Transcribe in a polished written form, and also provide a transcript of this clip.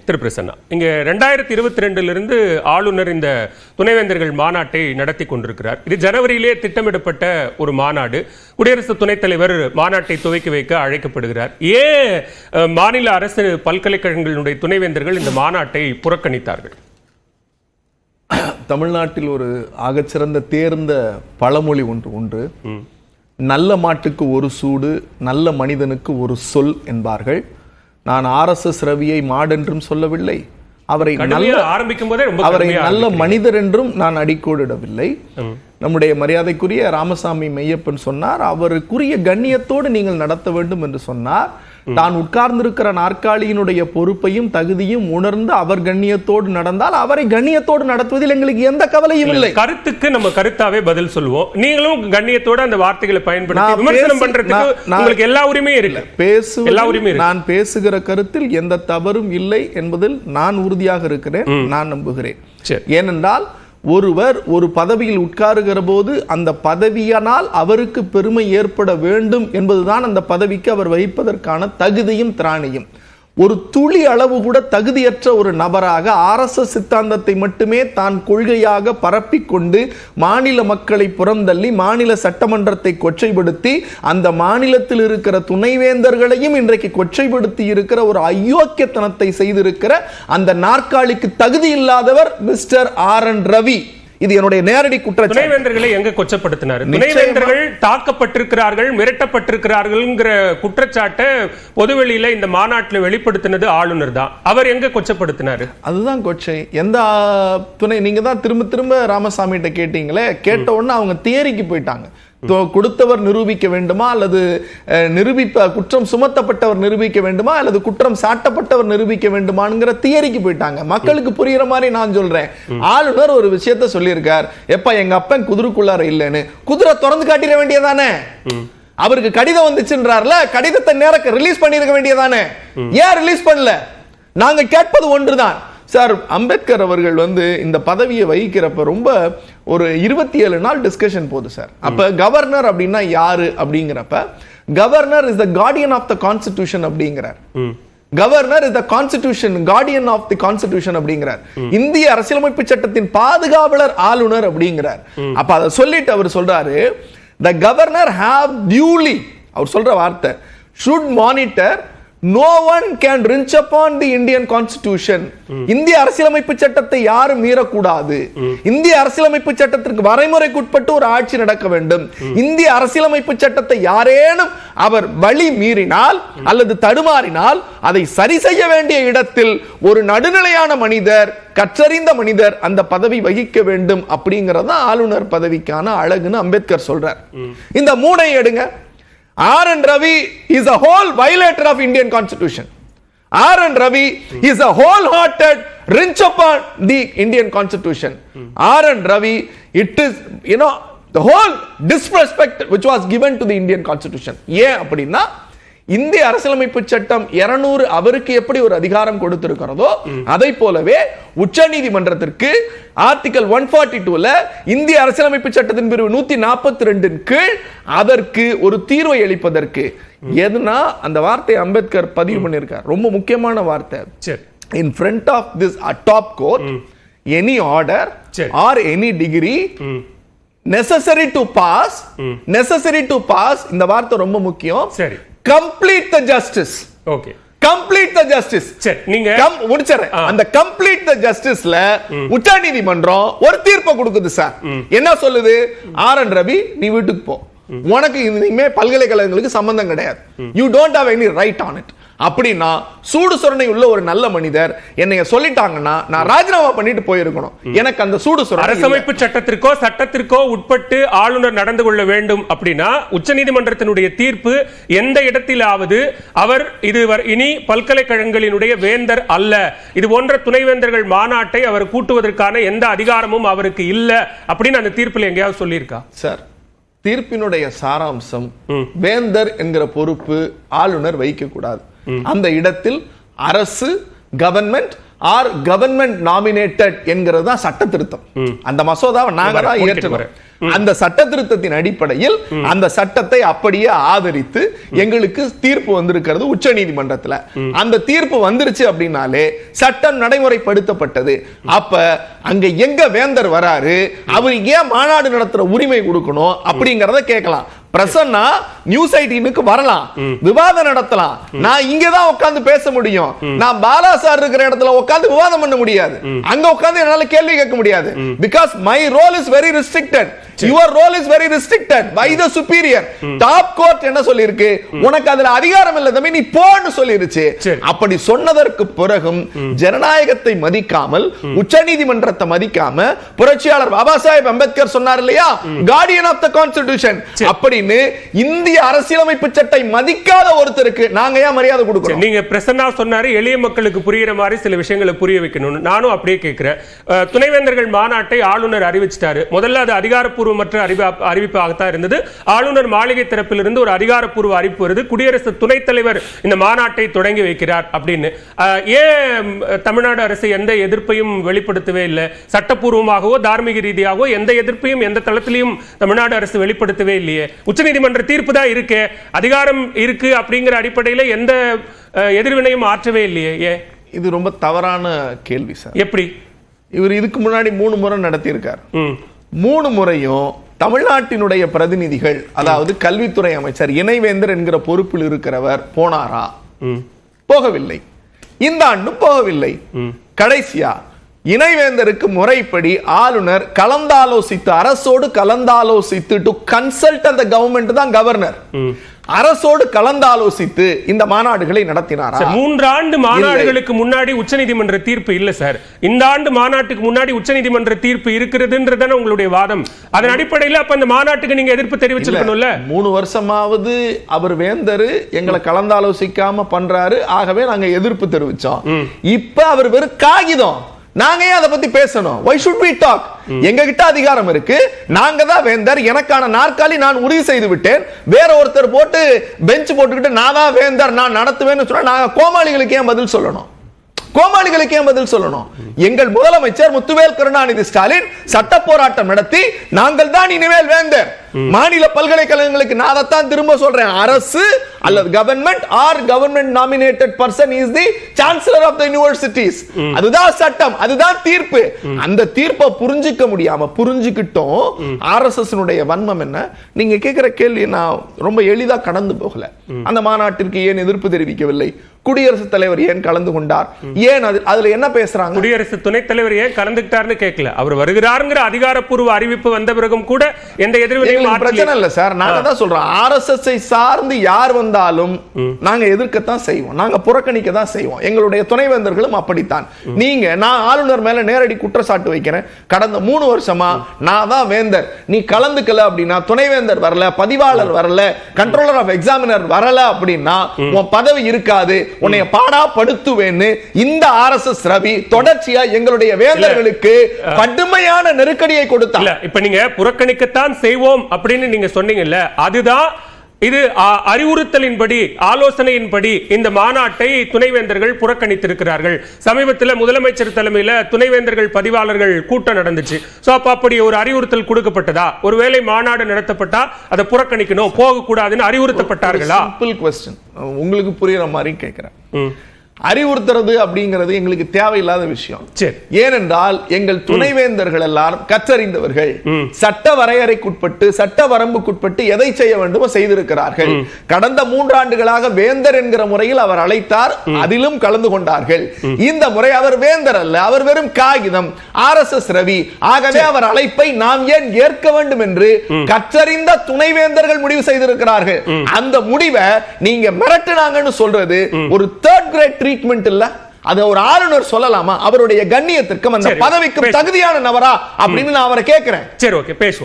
திரு பிரசன்னா, இங்க 2022 ஆளுநர் இந்த துணைவேந்தர்கள் மாநாட்டை நடத்தி கொண்டிருக்கிறார். இது ஜனவரியிலே திட்டமிடப்பட்ட ஒரு மாநாடு. குடியரசு துணைத் தலைவர் மாநாட்டை துவக்கி வைக்க அழைக்கப்படுகிறார். ஏன் மாநில அரசு பல்கலைக்கழகங்களுடைய துணைவேந்தர்கள் இந்த மாநாட்டை புறக்கணித்தார்கள்? தமிழ்நாட்டில் ஒரு ஆகச்சிறந்த தேர்ந்த பழமொழி ஒன்று நல்ல மாட்டுக்கு ஒரு சூடு, நல்ல மனிதனுக்கு ஒரு சொல் என்பார்கள். நான் RSS ரவியை மாடென்றும் சொல்லவில்லை, அவரை நல்ல மனிதர் என்றும் நான் அடிக்கோடிடவில்லை. நம்முடைய மரியாதைக்குரிய ராமசாமி மெய்யப்பன் சொன்னார், அவருக்குரிய கண்ணியத்தோடு நீங்கள் நடத்த வேண்டும் என்று சொன்னார். தான் உட்கார்ந்திருக்கிற நாற்காலியினுடைய பொறுப்பையும் தகுதியும் உணர்ந்து அவர் கண்ணியத்தோடு நடந்தால் அவரை கண்ணியத்தோடு நடத்துவதில் எங்களுக்கு எந்த கவலையும் இல்லை. கருத்துக்கு நம்ம கருத்தாவே பதில் சொல்லுவோம். நீங்களும் கண்ணியத்தோட அந்த வார்த்தைகளை பயன்படுத்தி விமர்சனம் பண்றதுக்கு உங்களுக்கு எல்லா உரிமையும் இருக்கு. நான் பேசுகிற கருத்தில் எந்த தவறும் இல்லை என்பதில் நான் உறுதியாக இருக்கிறேன், நான் நம்புகிறேன். ஏனென்றால் ஒருவர் ஒரு பதவியில் உட்காருகிற போது அந்த பதவியினால் அவருக்கு பெருமை ஏற்பட வேண்டும் என்பதுதான் அந்த பதவிக்கு அவர் வகிப்பதற்கான தகுதியும் திராணியும். ஒரு துளி அளவு கூட தகுதியற்ற ஒரு நபராக RSS சித்தாந்தத்தை மட்டுமே தான் கொள்கையாக பரப்பிக்கொண்டு மாநில மக்களை புறந்தள்ளி மாநில சட்டமன்றத்தை கொச்சைப்படுத்தி அந்த மாநிலத்தில் இருக்கிற துணைவேந்தர்களையும் இன்றைக்கு கொச்சைப்படுத்தி இருக்கிற ஒரு அயோக்கியத்தனத்தை செய்திருக்கிற அந்த நாற்காலிக்கு தகுதி இல்லாதவர் மிஸ்டர் RN ரவி. இது என்னுடைய நேரடி குற்றச்சாட்டு. துணைவேந்தர்களை எங்க கொச்சப்படுத்தினார்? துணைவேந்தர்கள் தாக்கப்பட்டிருக்கிறார்கள், மிரட்டப்பட்டிருக்கிறார்கள்ங்கிற குற்றச்சாட்டை பொதுவெளியில இந்த மாநாட்டில் வெளிப்படுத்தினது ஆளுநர் தான். அவர் எங்க கொச்சப்படுத்தினாரு? அதுதான் கொச்சை. எந்த துணை நீங்க தான் திரும்ப திரும்ப ராமசாமி கிட்ட கேட்டீங்களே, கேட்ட உடனே அவங்க தியரிக்கு போயிட்டாங்க. கொடுத்தவர் நிரூபிக்க வேண்டுமா அல்லது குற்றம் சுமத்தப்பட்டவர் நிரூபிக்க வேண்டுமா அல்லது குற்றம் சாட்டப்பட்டவர் நிரூபிக்க வேண்டுமாங்கிற தியரிக்கு போயிட்டாங்க. மக்களுக்கு புரியுற மாதிரி நான் சொல்றேன். ஆளுநர் ஒரு விஷயத்த சொல்லியிருக்கார், எப்ப எங்க அப்பன் குதிரைக்குள்ளார இல்லைன்னு, குதிரை திறந்து காட்டிட வேண்டியதானே? அவருக்கு கடிதம் வந்துச்சுன்றார்ல, கடிதத்தை நேரக்கு ரிலீஸ் பண்ணிருக்க வேண்டியதானே? ஏன் ரிலீஸ் பண்ணல? நாங்க கேட்பது ஒன்றுதான் சார். அம்பேத்கர் அவர்கள் இந்த பதவியை வகிக்கிறப்ப ரொம்ப ஒரு 27 நாள் டிஸ்கஷன் போகுது சார். அப்ப கவர்னர் அப்படின்னா யாரு அப்படிங்கிறப்ப, governor is the guardian of the constitution அப்படிங்கிறார். Governor is the constitution guardian of the constitution அப்படிங்கிறார். இந்திய அரசியலமைப்பு சட்டத்தின் பாதுகாவலர் ஆளுநர் அப்படிங்கிறார். அப்ப அதை சொல்லிட்டு அவர் சொல்றாரு, த கவர்னர் ஹேவ் டியூலி, அவர் சொல்ற வார்த்தை, should monitor, no one can wrench upon the Indian constitution. இந்திய அரசியலமைப்பு சட்டத்தை யாரும் மீறக்கூடாது. இந்திய அரசியலமைப்பு சட்டத்திற்கு வரைமுறைக்குட்பட்டு ஒரு ஆட்சி நடக்க வேண்டும். இந்திய அரசியலமைப்பு சட்டத்தை யாரேனும் அவர் வழி மீறினால் அல்லது தடுமாறினால் அதை சரி செய்ய வேண்டிய இடத்தில் ஒரு நடுநிலையான மனிதர், கற்றறிந்த மனிதர் அந்த பதவி வகிக்க வேண்டும் அப்படிங்கறத ஆளுநர் பதவிக்கான அழகுன்னு அம்பேத்கர் சொல்றார். இந்த மூணை எடுங்க. RN Ravi is a whole violator of Indian Constitution. RN Ravi is a wholehearted wrench upon the Indian Constitution. RN Ravi, it is, the whole disrespect which was given to the Indian Constitution. ஏன் அப்படின்னா, இந்திய அரசியலமைப்பு சட்டம் 200 அவருக்கு எப்படி ஒரு அதிகாரம் கொடுத்திருக்கிறதோ அதை போலவே உச்ச நீதிமன்றத்திற்கு ஆர்டிகல் 142ல இந்திய அரசியலமைப்பு சட்டத்தின் பிரிவு 142 கீழ் அதற்கு ஒரு தீர்வை அளிப்பதற்கு எதுனா அந்த வார்த்தை அம்பேத்கர் பதிவு பண்ணியிருக்கார். ரொம்ப முக்கியமான வார்த்தை. In front of this top court, any order or any degree necessary to pass, இந்த வார்த்தை ரொம்ப முக்கியம். சரி. Complete the justice. Okay. Complete the justice. சரி, நீங்க முடிச்சறேன். அந்த complete the justiceல உச்ச நீதிமன்றம் ஒரு தீர்ப்பு கொடுக்குது சார். என்ன சொல்லுது? RN ரவி, நீ வீட்டுக்கு போ. உனக்கு இனிமே பல்கலைக்கழகங்களுக்கு சம்பந்தம் கிடையாது. You don't have any right on it. அப்படின்னா சூடு சொரணை உள்ள ஒரு நல்ல மனிதர் என்னைய சொல்லிட்டாங்கன்னா நான் ராஜினாமா பண்ணிட்டு போயிருக்கணும். எனக்கு அந்த சூடு சொரணை அரசமைப்பு சட்டத்திற்கோ சட்டத்திற்கோ உட்பட்டு ஆளுநர் நடந்து கொள்ள வேண்டும் அப்படின்னா உச்சநீதிமன்றத்தினுடைய தீர்ப்பு எந்த இடத்திலாவது அவர் இனி பல்கலைக்கழகங்களினுடைய வேந்தர் அல்ல, இது போன்ற துணைவேந்தர்கள் மாநாட்டை அவர் கூட்டுவதற்கான எந்த அதிகாரமும் அவருக்கு இல்ல அப்படின்னு அந்த தீர்ப்பில் எங்கேயாவது சொல்லியிருக்கா சார்? தீர்ப்பினுடைய சாராம்சம், வேந்தர் என்கிற பொறுப்பு ஆளுநர் வைக்க கூடாது. அந்த இடத்தில் அரசு, கவர்மெண்ட் ஆர் கவர்மெண்ட் நாமினேட்டட் என்கிறது தான் சட்ட திருத்தம். அந்த மசோதாவை நாங்க தான் ஏற்றுக்கிறோம். அந்த சட்ட திருத்தத்தின் அடிப்படையில் அந்த சட்டத்தை அப்படியே ஆதரித்து எங்களுக்கு தீர்ப்பு வந்திருக்கிறது உச்ச நீதிமன்றத்தில். அந்த தீர்ப்பு வந்துருச்சு அப்படின்னாலே சட்டம் நடைமுறைப்படுத்தப்பட்டது. அப்ப அங்க எங்க வேந்தர் வராரு, அவர் ஏன் மாநாடு நடத்துற உரிமை கொடுக்கணும் அப்படிங்கறத கேட்கலாம். பிரசன்னா நியூஸ் 18க்கு வரலாம், விவாதம் நடத்தலாம். நான் இங்க தான் உட்கார்ந்து பேச முடியும். நான் பாலா சார் இருக்கிற இடத்துல உட்கார்ந்து விவாதம் பண்ண முடியாது. அங்க உட்கார்ந்து என்னால கேள்வி கேட்க முடியாது. because my role is very restricted. your role is very restricted by the superior. top court என்ன சொல்லிருக்கு, உனக்கு அதுல அதிகாரம் இல்ல தம்பி, நீ போன்னு சொல்லிருச்சு. அப்படி சொன்னதற்கு பிறகும் ஜனநாயகத்தை மதிக்காமல், உச்சநீதிமன்றத்தை மதிக்காம, புரட்சியாளர் பாபா சாஹேப் அம்பேத்கர் சொன்னார் இல்லையா, கார்டியன் ஆஃப் த கான்ஸ்டிடியூஷன், அப்படி இந்திய அரசியலமைப்பு சட்டை மதிக்காத ஒருத்தருக்கு நாங்க ஏன் மரியாதை கொடுக்கிறோம்? நீங்க பிரசன்னா சொன்னாரு எளிய மக்களுக்கு புரியுற மாதிரி சில விஷயங்களை புரிய வைக்கணும். நானும் அப்படியே கேட்கிறேன். துணைவேந்தர்கள் மாநாட்டை ஆளுநர் அறிவிச்சிட்டாரு. முதல்ல அது அதிகாரப்பூர்வமற்ற அறிவிப்பாகத்தான் இருந்தது. ஆளுநர் மாளிகை தரப்பிலிருந்து ஒரு அதிகாரப்பூர்வ அறிவிப்பு வருது, குடியரசு துணைத் தலைவர் இந்த மாநாட்டை தொடங்கி வைக்கிறார் அப்படின்னு. ஏன் தமிழ்நாடு அரசு எந்த எதிர்ப்பையும் வெளிப்படுத்தவே இல்லை? சட்டப்பூர்வமாகவோ தார்மீக ரீதியாகவோ எந்த எதிர்ப்பையும் எந்த தளத்திலையும் தமிழ்நாடு அரசு வெளிப்படுத்தவே இல்லையே. உச்சநீதிமன்ற தீர்ப்பு தான் இருக்கு, அதிகாரம் இருக்கு அப்படிங்கிற அடிப்படையில் எந்த எதிர்வினையும் ஆற்றவே இல்லையே. இது ரொம்ப தவறான கேள்வி சார். எப்படி? இவர் இதுக்கு முன்னாடி 3 முறை நடத்தி இருக்கார். 3 முறையும் தமிழ்நாட்டினுடைய பிரதிநிதிகள், அதாவது கல்வித்துறை அமைச்சர் இணைவேந்தர் என்கிற பொறுப்பில் இருக்கிறவர் போனாரா? போகவில்லை. இந்த ஆண்டும் போகவில்லை. கடைசியா இணைவேந்தருக்கு முறைப்படி ஆளுநர் கலந்தாலோசித்து, அரசோடு கலந்தாலோசித்து, டு கன்சல்ட் அந்த கவர்மெண்ட் தான் கவர்னர், அரசோடு கலந்தாலோசித்து இந்த மாநாடுகளை நடத்தினாரா? 3 ஆண்டு மாநாடுகளுக்கு முன்னாடி உச்சநீதிமன்ற தீர்ப்பு இல்ல சார். இந்த ஆண்டு மாநாட்டுக்கு முன்னாடி உச்சநீதிமன்ற தீர்ப்பு இருக்கிறதுன்றதான உங்களுடைய வாதம். அதன் அடிப்படையில் அப்ப அந்த மாநாட்டுக்கு நீங்க எதிர்ப்பு தெரிவிச்சிருக்கணும்ல. 3 வருஷமாவது அவர் வேந்தர் எங்களை கலந்தாலோசிக்காம பண்றாரு, ஆகவே நாங்க எதிர்ப்பு தெரிவிச்சோம். இப்ப அவர் வெறும் காகிதம், நாங்க ஏன் அதை பத்தி பேசணும்? why should we talk? எங்க கிட்ட அதிகாரம் இருக்கு, நாங்க தான் வேந்தர், எனக்கான நாற்காலி நான் உறுதி செய்து விட்டேன். வேற ஒருத்தர் போட்டு பெஞ்ச் போட்டுக்கிட்டு நான் தான் வேந்தர், நான் நடத்துவேன்னு சொன்னா நாங்க கோமாளிகளுக்கு ஏன் பதில் சொல்லணும்? கோமாளிகளுக்கு ஏன் பதில் சொல்லணும்? எங்கள் முதலமைச்சர் முத்துவேல் கருணாநிதி ஸ்டாலின் சட்ட போராட்டம் நடத்தி நாங்கள் தான் இனிமேல் வேந்தர். மாநில பல்கலைக்கழகங்களுக்கு நான் அதைத்தான் திரும்ப சொல்றேன், அரசு அல்லது government or government nominated person is the chancellor of the universities. அதுதான் சட்டம், அதுதான் தீர்ப்பு. அந்த தீர்ப்பை புரிஞ்சிக்க முடியாம புரிஞ்சுக்கிட்டோம். ஆர்எஸ்எஸ் வன்மம் என்ன? நீங்க கேட்கிற கேள்வி நான் ரொம்ப எளிதா கடந்து போகல. அந்த மாநாட்டிற்கு ஏன் எதிர்ப்பு தெரிவிக்கவில்லை? குடியரசுத் தலைவர் ஏன் கலந்து கொண்டார்? ஏன் அதுல என்ன பேசுறாங்க? குடியரசு துணைத் தலைவர் ஏன் கலந்துட்டார்னு கேட்கல. அவர் வருகிறாருங்கிற அதிகாரப்பூர்வ அறிவிப்பு வந்த பிறகும் கூட எந்த எதிர்வினையும் பிரச்சனை இல்ல சார். நாங்க தான் சொல்றோம், ஆர்எஸ்எஸ் சார்ந்து யார் வந்தாலும் நாங்க எதிர்க்கத்தான் செய்வோம், நாங்க புறக்கணிக்க தான் செய்வோம். எங்களுடைய துணைவேந்தர்களும் அப்படித்தான். நீங்க, நான் ஆளுநர் மேல நேரடி குற்றச்சாட்டு வைக்கிறேன். கடந்த 3 வருஷமா நான் தான் வேந்தர், நீ கலந்துக்கல அப்படின்னா, துணைவேந்தர் வரல, பதிவாளர் வரல, கண்ட்ரோலர் ஆஃப் எக்ஸாமினர் வரல அப்படின்னா உன் பதவி இருக்காது, உன்னைய பாடா படுத்துவேன்னு இந்த ஆர்எஸ்எஸ் ரவி தொடர்ச்சியா எங்களுடைய வேந்தர்களுக்கு கடுமையான நெருக்கடியை கொடுத்தார். இப்ப நீங்க புறக்கணிக்கத்தான் செய்வோம் அப்படின்னு நீங்க சொன்னீங்கல்ல, அதுதான் இது அறிவுறுத்தலின்படி, ஆலோசனையின்படி இந்த மாநாட்டை துணைவேந்தர்கள் புறக்கணித்திருக்கிறார்கள். சமீபத்தில் முதலமைச்சர் தலைமையில் துணைவேந்தர்கள் பதிவாளர்கள் கூட்டம் நடந்துச்சு. சோ அப்படி ஒரு அறிவுறுத்தல் கொடுக்கப்பட்டதா? ஒருவேளை மாநாடு நடத்தப்பட்டா அதை புறக்கணிக்கணும், போகக்கூடாதுன்னு அறிவுறுத்தப்பட்டார்களா? சிம்பிள் क्वेश्चन, உங்களுக்கு புரியுற மாதிரி கேட்கிறேன். அறிவுறுத்துறது அப்படிங்கிறது எங்களுக்கு தேவையில்லாத விஷயம். ஏனென்றால் எங்கள் துணைவேந்தர்கள் எல்லாரும் கற்றறிந்தவர்கள், சட்ட வரையறைக்குட்பட்டு சட்ட வரம்புக்குட்பட்டு எதை செய்ய வேண்டுமோ செய்திருக்கிறார்கள். கடந்த 3 ஆண்டுகளாக வேந்தர் என்கிற முறையில் அவர் அழைத்தார், அதிலும் கலந்து கொண்டார்கள். இந்த முறை அவர் வேந்தர் அல்ல, அவர் வெறும் காகிதம், ஆர்எஸ்எஸ் ரவி. ஆகவே அவர் அழைப்பை நாம் ஏன் ஏற்க வேண்டும் என்று கற்றறிந்த துணைவேந்தர்கள் முடிவு செய்திருக்கிறார்கள். அந்த முடிவை நீங்க மிரட்டுனாங்கன்னு சொல்றது ஒரு தேர்ட் கிரேட் ட்ரீட்மெண்ட் இல்ல. அது ஒரு ஆளுநர் சொல்லலாமா? அவருடைய கண்ணியத்திற்கும் அந்த பதவிக்கும் தகுதியான நபரா அப்படின்னு நான் அவரை கேட்கிறேன். சரி, ஓகே, பேசுவோம்.